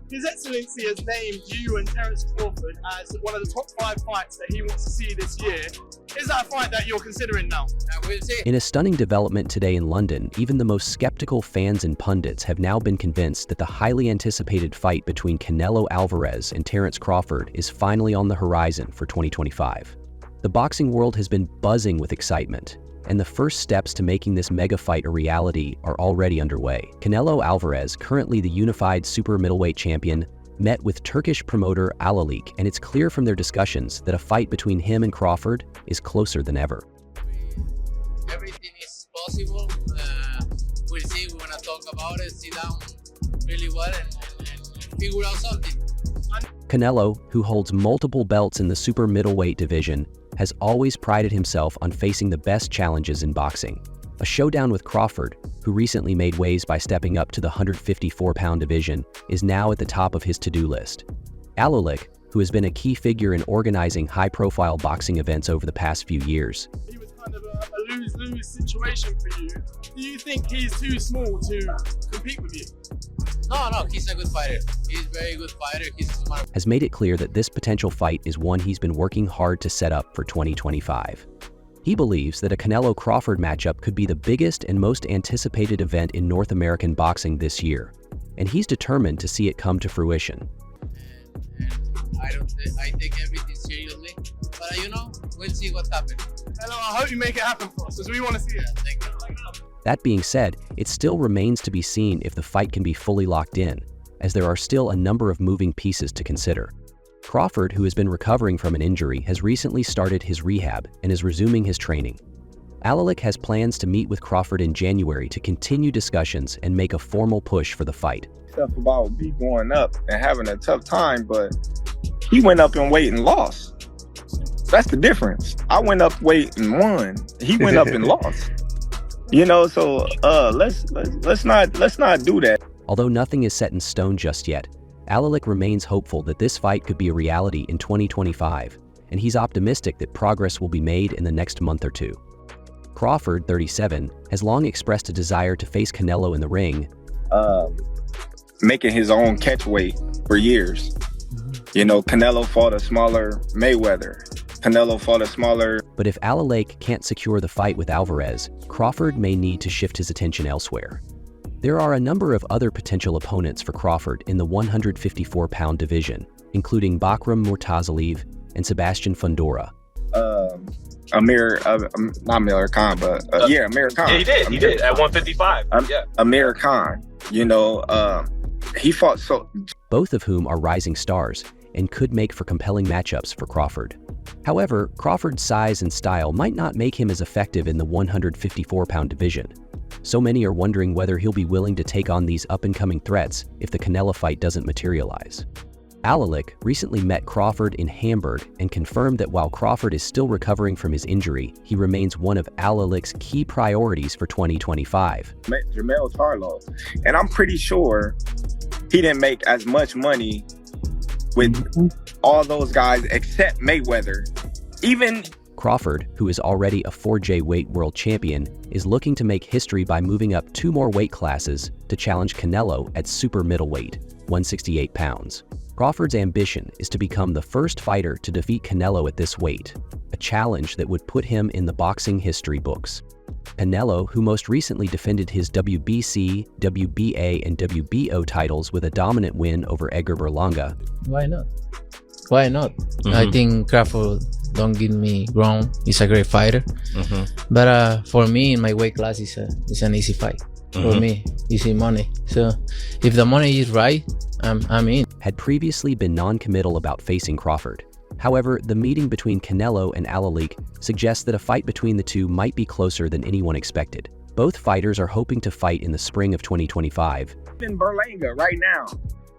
His Excellency has named you and Terence Crawford as one of the top 5 fights that he wants to see this year. Is that a fight that you're considering now? We'll see. In a stunning development today in London, even the most skeptical fans and pundits have now been convinced that the highly anticipated fight between Canelo Alvarez and Terence Crawford is finally on the horizon for 2025. The boxing world has been buzzing with excitement, and the first steps to making this mega fight a reality are already underway. Canelo Alvarez, currently the unified super middleweight champion, met with Turkish promoter Alalik, and it's clear from their discussions that a fight between him and Crawford is closer than ever. Everything is possible. We'll see. We're gonna talk about it, sit down really well, and figure out something. Canelo, who holds multiple belts in the super middleweight division, has always prided himself on facing the best challenges in boxing. A showdown with Crawford, who recently made waves by stepping up to the 154-pound division, is now at the top of his to-do list. Alalik, who has been a key figure in organizing high-profile boxing events over the past few years. He was kind of a lose-lose situation for you. Do you think he's too small to compete with you? No, he's a good fighter. He's a very good fighter. He's smart. Has made it clear that this potential fight is one he's been working hard to set up for 2025. He believes that a Canelo-Crawford matchup could be the biggest and most anticipated event in North American boxing this year, and he's determined to see it come to fruition. I take everything seriously, but we'll see what happens. Hello, I hope you make it happen for us, because we want to see it. Thank you. That being said, it still remains to be seen if the fight can be fully locked in, as there are still a number of moving pieces to consider. Crawford, who has been recovering from an injury, has recently started his rehab and is resuming his training. Alalik has plans to meet with Crawford in January to continue discussions and make a formal push for the fight. Stuff about me going up and having a tough time, but he went up in weight and lost. That's the difference. I went up weight and won. He went up and lost. So let's not do that. Although nothing is set in stone just yet, Alalik remains hopeful that this fight could be a reality in 2025, and he's optimistic that progress will be made in the next month or two. Crawford, 37, has long expressed a desire to face Canelo in the ring, making his own catch weight for years. Canelo fought a smaller Mayweather. Canelo fought a smaller... But if Alalik can't secure the fight with Alvarez, Crawford may need to shift his attention elsewhere. There are a number of other potential opponents for Crawford in the 154-pound division, including Bakram Murtazaliyev and Sebastian Fundora. Amir Khan. Yeah, he did at 155. Amir Khan, he fought so... Both of whom are rising stars and could make for compelling matchups for Crawford. However, Crawford's size and style might not make him as effective in the 154-pound division. So many are wondering whether he'll be willing to take on these up-and-coming threats if the Canelo fight doesn't materialize. Alalik recently met Crawford in Hamburg and confirmed that while Crawford is still recovering from his injury, he remains one of Alalik's key priorities for 2025. Met Jamel Charlo, and I'm pretty sure he didn't make as much money with all those guys except Mayweather. Even Crawford, who is already a 4J weight world champion, is looking to make history by moving up 2 more weight classes to challenge Canelo at super middleweight, 168 pounds. Crawford's ambition is to become the first fighter to defeat Canelo at this weight, a challenge that would put him in the boxing history books. Canelo, who most recently defended his WBC, WBA, and WBO titles with a dominant win over Edgar Berlanga. Why not? I think Crawford don't give me wrong. He's a great fighter. But for me, in my weight class, it's an easy fight. For me, easy money. So if the money is right, I'm in. Had previously been non-committal about facing Crawford. However, the meeting between Canelo and Alalik suggests that a fight between the two might be closer than anyone expected. Both fighters are hoping to fight in the spring of 2025. In Berlanga right now,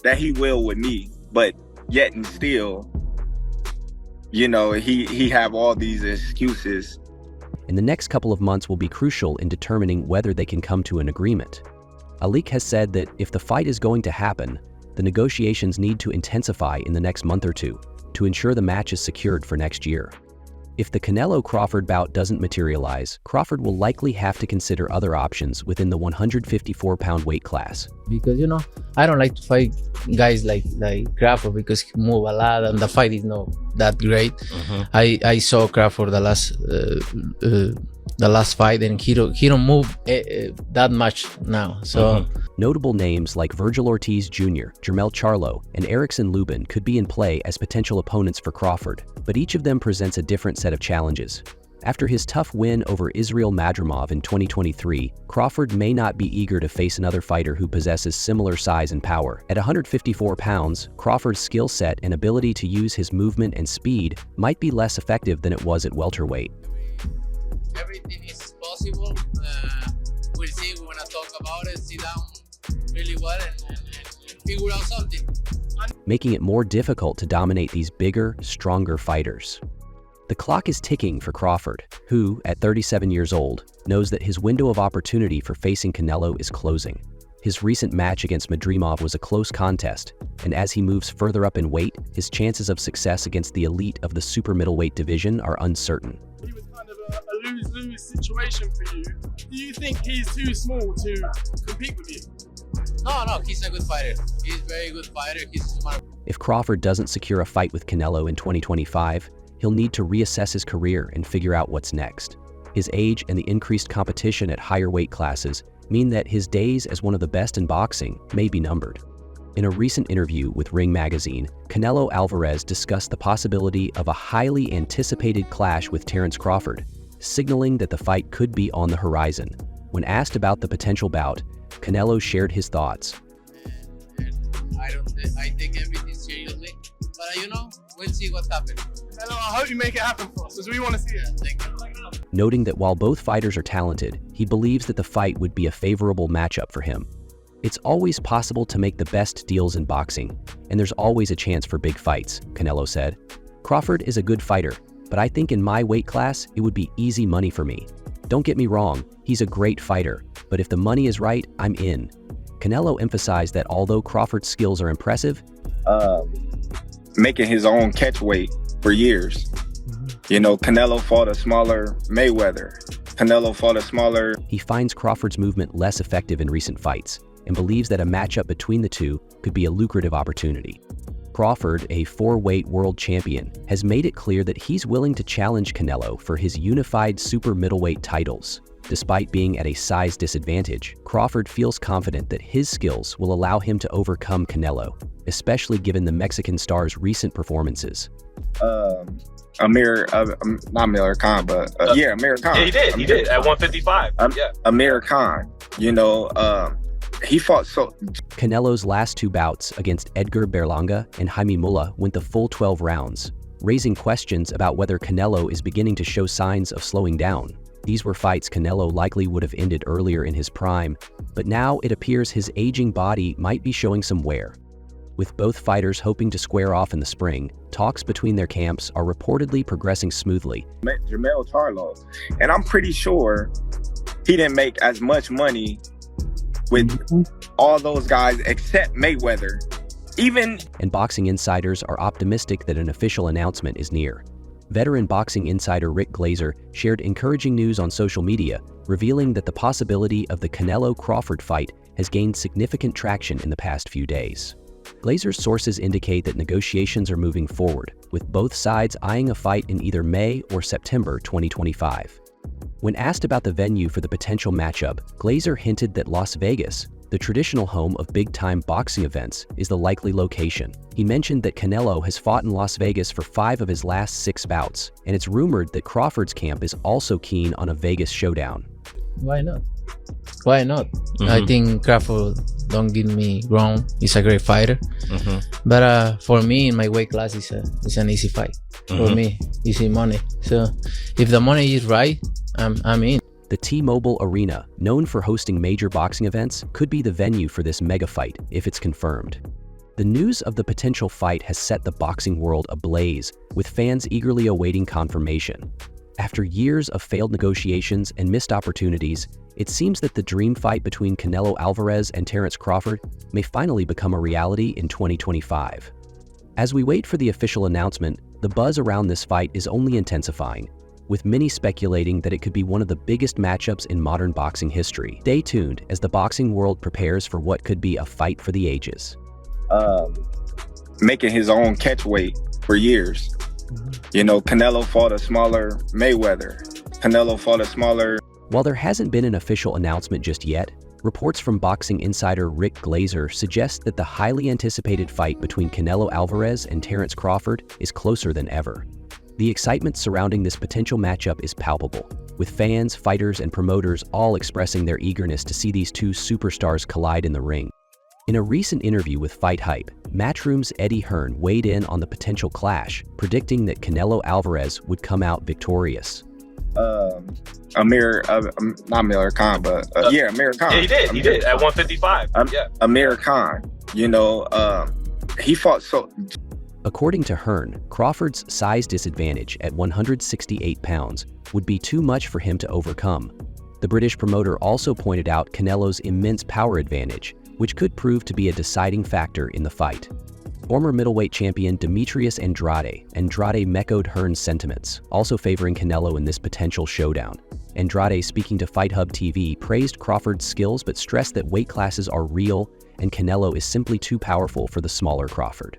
that he will with me, but yet and still, he have all these excuses. And the next couple of months will be crucial in determining whether they can come to an agreement. Alalik has said that if the fight is going to happen, the negotiations need to intensify in the next month or two to ensure the match is secured for next year. If the Canelo-Crawford bout doesn't materialize, Crawford will likely have to consider other options within the 154-pound weight class. Because, I don't like to fight guys like Crawford because he move a lot and the fight is not that great. I saw Crawford the last fight and he don't move that much now. So Notable names like Virgil Ortiz Jr., Jermell Charlo, and Erickson Lubin could be in play as potential opponents for Crawford, but each of them presents a different set of challenges. After his tough win over Israel Madrimov in 2023, Crawford may not be eager to face another fighter who possesses similar size and power. At 154 pounds, Crawford's skill set and ability to use his movement and speed might be less effective than it was at welterweight. Everything is possible. We'll see. We want to talk about it, sit down really well and figure out something. Making it more difficult to dominate these bigger, stronger fighters. The clock is ticking for Crawford, who, at 37 years old, knows that his window of opportunity for facing Canelo is closing. His recent match against Madrimov was a close contest, and as he moves further up in weight, his chances of success against the elite of the super middleweight division are uncertain. He was kind of a lose-lose situation for you. Do you think he's too small to compete with you? No, he's a good fighter. He's a very good fighter. He's smart. If Crawford doesn't secure a fight with Canelo in 2025, he'll need to reassess his career and figure out what's next. His age and the increased competition at higher weight classes mean that his days as one of the best in boxing may be numbered. In a recent interview with Ring Magazine, Canelo Alvarez discussed the possibility of a highly anticipated clash with Terence Crawford, signaling that the fight could be on the horizon. When asked about the potential bout, Canelo shared his thoughts. I take everything seriously, but we'll see what happens. Hello, I hope you make it happen for us, because we want to see it. Thank you. Noting that while both fighters are talented, he believes that the fight would be a favorable matchup for him. It's always possible to make the best deals in boxing, and there's always a chance for big fights, Canelo said. Crawford is a good fighter, but I think in my weight class, it would be easy money for me. Don't get me wrong, he's a great fighter, but if the money is right, I'm in. Canelo emphasized that although Crawford's skills are impressive, making his own catch weight for years. Canelo fought a smaller Mayweather. Canelo fought a smaller... He finds Crawford's movement less effective in recent fights and believes that a matchup between the two could be a lucrative opportunity. Crawford, a 4-weight world champion, has made it clear that he's willing to challenge Canelo for his unified super middleweight titles. Despite being at a size disadvantage, Crawford feels confident that his skills will allow him to overcome Canelo, especially given the Mexican star's recent performances. Amir Khan. Amir Khan. Yeah, he did at 155. Amir Khan, he fought so... Canelo's last 2 bouts against Edgar Berlanga and Jaime Mulla went the full 12 rounds, raising questions about whether Canelo is beginning to show signs of slowing down. These were fights Canelo likely would have ended earlier in his prime, but now it appears his aging body might be showing some wear. With both fighters hoping to square off in the spring, talks between their camps are reportedly progressing smoothly. Jermell Charlo, and I'm pretty sure he didn't make as much money with all those guys except Mayweather. And boxing insiders are optimistic that an official announcement is near. Veteran boxing insider Rick Glazer shared encouraging news on social media, revealing that the possibility of the Canelo-Crawford fight has gained significant traction in the past few days. Glazer's sources indicate that negotiations are moving forward, with both sides eyeing a fight in either May or September 2025. When asked about the venue for the potential matchup, Glazer hinted that Las Vegas, the traditional home of big-time boxing events, is the likely location. He mentioned that Canelo has fought in Las Vegas for 5 of his last 6 bouts, and it's rumored that Crawford's camp is also keen on a Vegas showdown. Why not? I think Crawford, don't get me wrong, he's a great fighter. But for me, in my weight class, it's an easy fight. For me, easy money. So if the money is right, I'm in. The T-Mobile Arena, known for hosting major boxing events, could be the venue for this mega fight if it's confirmed. The news of the potential fight has set the boxing world ablaze, with fans eagerly awaiting confirmation. After years of failed negotiations and missed opportunities, it seems that the dream fight between Canelo Alvarez and Terence Crawford may finally become a reality in 2025. As we wait for the official announcement, The buzz around this fight is only intensifying, with many speculating that it could be one of the biggest matchups in modern boxing history. Stay tuned as the boxing world prepares for what could be a fight for the ages. Making his own catch weight for years. You know, Canelo fought a smaller Mayweather. Canelo fought a smaller... While there hasn't been an official announcement just yet, reports from boxing insider Rick Glazer suggest that the highly anticipated fight between Canelo Alvarez and Terence Crawford is closer than ever. The excitement surrounding this potential matchup is palpable, with fans, fighters, and promoters all expressing their eagerness to see these two superstars collide in the ring. In a recent interview with Fight Hype, Matchroom's Eddie Hearn weighed in on the potential clash, predicting that Canelo Alvarez would come out victorious. Amir Khan. Yeah, he did at 155. Amir Khan, you know, he fought so... According to Hearn, Crawford's size disadvantage at 168 pounds would be too much for him to overcome. The British promoter also pointed out Canelo's immense power advantage, which could prove to be a deciding factor in the fight. Former middleweight champion Demetrius Andrade echoed Hearn's sentiments, also favoring Canelo in this potential showdown. Andrade, speaking to Fight Hub TV, praised Crawford's skills but stressed that weight classes are real and Canelo is simply too powerful for the smaller Crawford.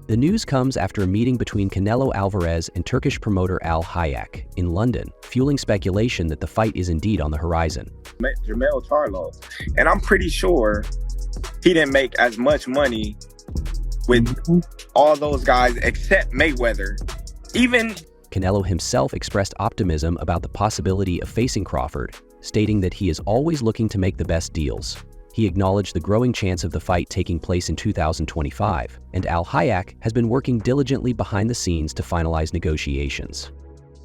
The news comes after a meeting between Canelo Alvarez and Turkish promoter Al Hayak in London, fueling speculation that the fight is indeed on the horizon. Jermell Charlo, and I'm pretty sure he didn't make as much money with all those guys except Mayweather. Even Canelo himself expressed optimism about the possibility of facing Crawford, stating that he is always looking to make the best deals. He acknowledged the growing chance of the fight taking place in 2025, and Al Hayak has been working diligently behind the scenes to finalize negotiations.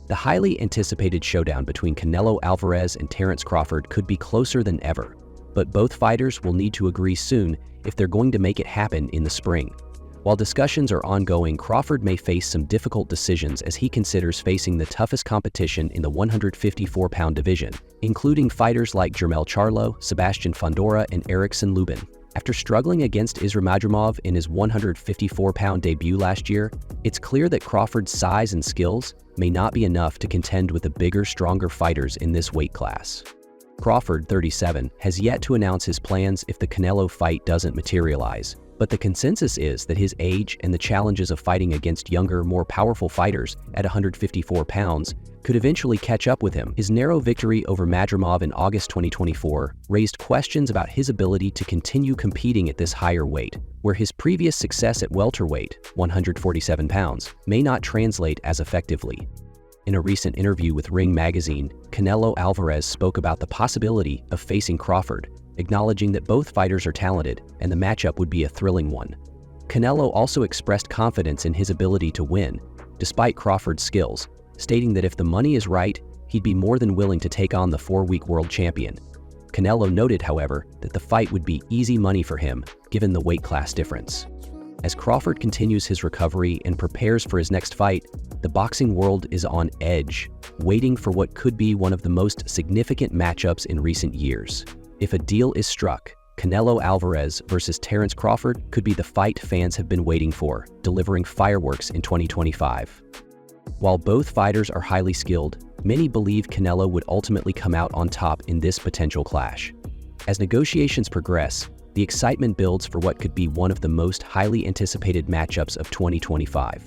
The highly anticipated showdown between Canelo Alvarez and Terence Crawford could be closer than ever, but both fighters will need to agree soon if they're going to make it happen in the spring. While discussions are ongoing, Crawford may face some difficult decisions as he considers facing the toughest competition in the 154-pound division, including fighters like Jermell Charlo, Sebastian Fundora, and Erickson Lubin. After struggling against Ismailov in his 154-pound debut last year, it's clear that Crawford's size and skills may not be enough to contend with the bigger, stronger fighters in this weight class. Crawford, 37, has yet to announce his plans if the Canelo fight doesn't materialize, but the consensus is that his age and the challenges of fighting against younger, more powerful fighters at 154 pounds could eventually catch up with him. His narrow victory over Madrimov in August 2024 raised questions about his ability to continue competing at this higher weight, where his previous success at welterweight, 147 pounds, may not translate as effectively. In a recent interview with Ring magazine, Canelo Alvarez spoke about the possibility of facing Crawford, acknowledging that both fighters are talented and the matchup would be a thrilling one. Canelo also expressed confidence in his ability to win, despite Crawford's skills, stating that if the money is right, he'd be more than willing to take on the 4-week world champion. Canelo noted, however, that the fight would be easy money for him, given the weight class difference. As Crawford continues his recovery and prepares for his next fight, the boxing world is on edge, waiting for what could be one of the most significant matchups in recent years. If a deal is struck, Canelo Alvarez versus Terence Crawford could be the fight fans have been waiting for, delivering fireworks in 2025. While both fighters are highly skilled, many believe Canelo would ultimately come out on top in this potential clash. As negotiations progress, the excitement builds for what could be one of the most highly anticipated matchups of 2025.